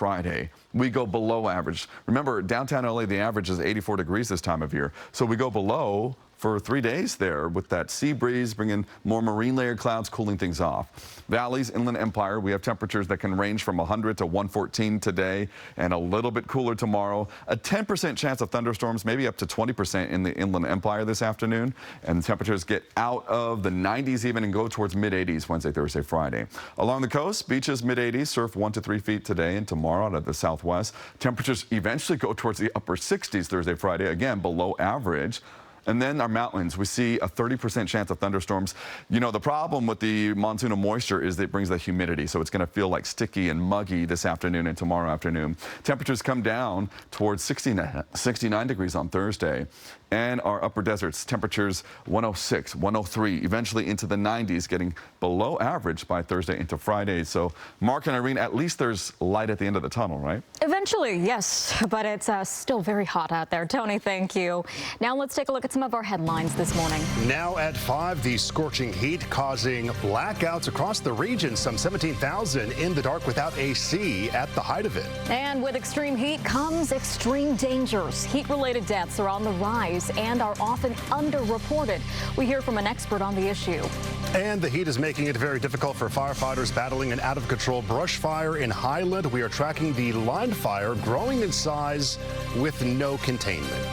Friday, we go below average. Remember, downtown LA, the average is 84 degrees this time of year. So we go below for 3 days there with that sea breeze, bringing more marine layer clouds, cooling things off. Valleys, Inland Empire, we have temperatures that can range from 100 to 114 today and a little bit cooler tomorrow. A 10% chance of thunderstorms, maybe up to 20% in the Inland Empire this afternoon. And temperatures get out of the 90s even and go towards mid-80s Wednesday, Thursday, Friday. Along the coast, beaches mid-80s, surf 1 to 3 feet today and tomorrow out of the southwest. Temperatures eventually go towards the upper 60s Thursday, Friday, again below average. And then our mountains, we see a 30% chance of thunderstorms. You know, the problem with the monsoon of moisture is that it brings the humidity, so it's going to feel like sticky and muggy this afternoon and tomorrow afternoon. Temperatures come down towards 69 degrees on Thursday. And our upper deserts, temperatures 106, 103, eventually into the 90s, getting below average by Thursday into Friday. So, Mark and Irene, at least there's light at the end of the tunnel, right? Eventually, yes, but it's still very hot out there. Tony, thank you. Now let's take a look at some of our headlines this morning. Now at 5, the scorching heat causing blackouts across the region. Some 17,000 in the dark without AC at the height of it. And with extreme heat comes extreme dangers. Heat-related deaths are on the rise and are often underreported. We hear from an expert on the issue. And the heat is making it very difficult for firefighters battling an out-of-control brush fire in Highland. We are tracking the line fire growing in size with no containment.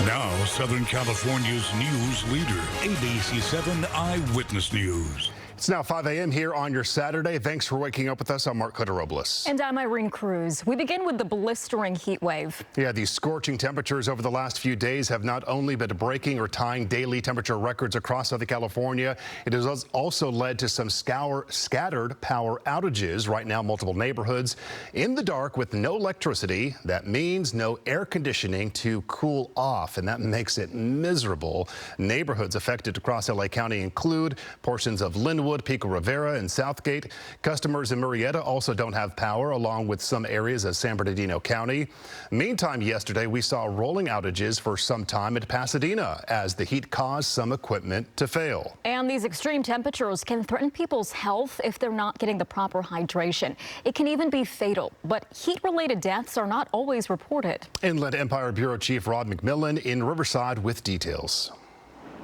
Now, Southern California's news leader, ABC 7 Eyewitness News. It's now 5 a.m. here on your Saturday. Thanks for waking up with us. I'm Mark Cotorobles. And I'm Irene Cruz. We begin with the blistering heat wave. Yeah, these scorching temperatures over the last few days have not only been breaking or tying daily temperature records across Southern California, it has also led to some scattered power outages. Right now, multiple neighborhoods in the dark with no electricity. That means no air conditioning to cool off, and that makes it miserable. Neighborhoods affected across LA County include portions of Linwood, Pico Rivera, and Southgate. Customers in Murrieta also don't have power, along with some areas of San Bernardino County. Meantime, yesterday we saw rolling outages for some time at Pasadena as the heat caused some equipment to fail. And these extreme temperatures can threaten people's health if they're not getting the proper hydration. It can even be fatal, but heat-related deaths are not always reported. Inland Empire Bureau Chief Rod McMillan in Riverside with details.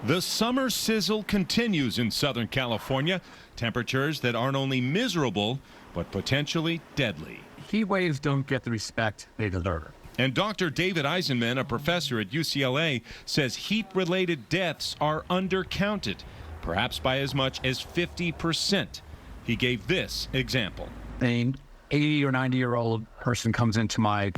The summer sizzle continues in Southern California. Temperatures that aren't only miserable, but potentially deadly. Heat waves don't get the respect they deserve. And Dr. David Eisenman, a professor at UCLA, says heat-related deaths are undercounted, perhaps by as much as 50%. He gave this example. An 80 or 90-year-old person comes into my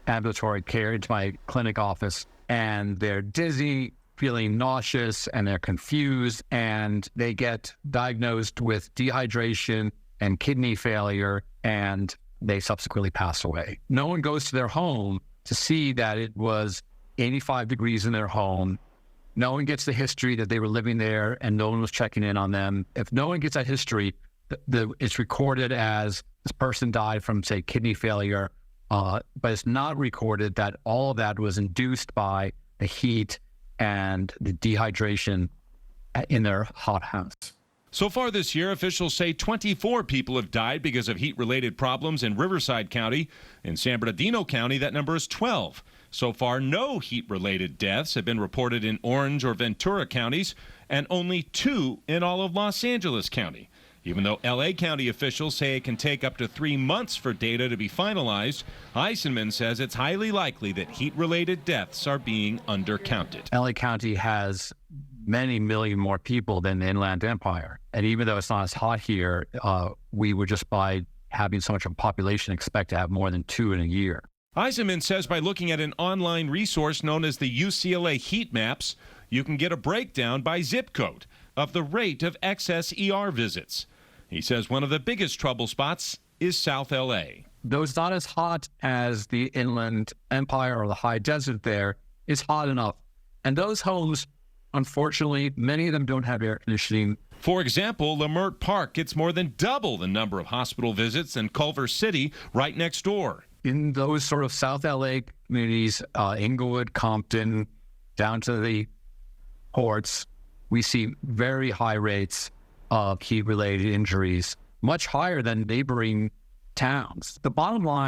ambulatory care, into my clinic office, and they're dizzy, feeling nauseous, and they're confused, and they get diagnosed with dehydration and kidney failure, and they subsequently pass away. No one goes to their home to see that it was 85 degrees in their home. No one gets the history that they were living there, and no one was checking in on them. If no one gets that history, it's recorded as this person died from, say, kidney failure, but it's not recorded that all of that was induced by the heat and the dehydration in their hot house. So far this year, officials say 24 people have died because of heat-related problems in Riverside County. In San Bernardino County, that number is 12. So far, no heat-related deaths have been reported in Orange or Ventura counties, and only 2 in all of Los Angeles County. Even though L.A. County officials say it can take up to 3 months for data to be finalized, Eisenman says it's highly likely that heat-related deaths are being undercounted. L.A. County has many million more people than the Inland Empire. And even though it's not as hot here, we would just by having so much of a population expect to have more than 2 in a year. Eisenman says by looking at an online resource known as the UCLA Heat Maps, you can get a breakdown by zip code of the rate of excess ER visits. He says one of the biggest trouble spots is South L.A. Though it's not as hot as the Inland Empire or the high desert there, it's hot enough. And those homes, unfortunately, many of them don't have air conditioning. For example, Leimert Park gets more than double the number of hospital visits than Culver City right next door. In those sort of South L.A. communities, Inglewood, Compton, down to the ports, we see very high rates of heat-related injuries, much higher than neighboring towns. The bottom line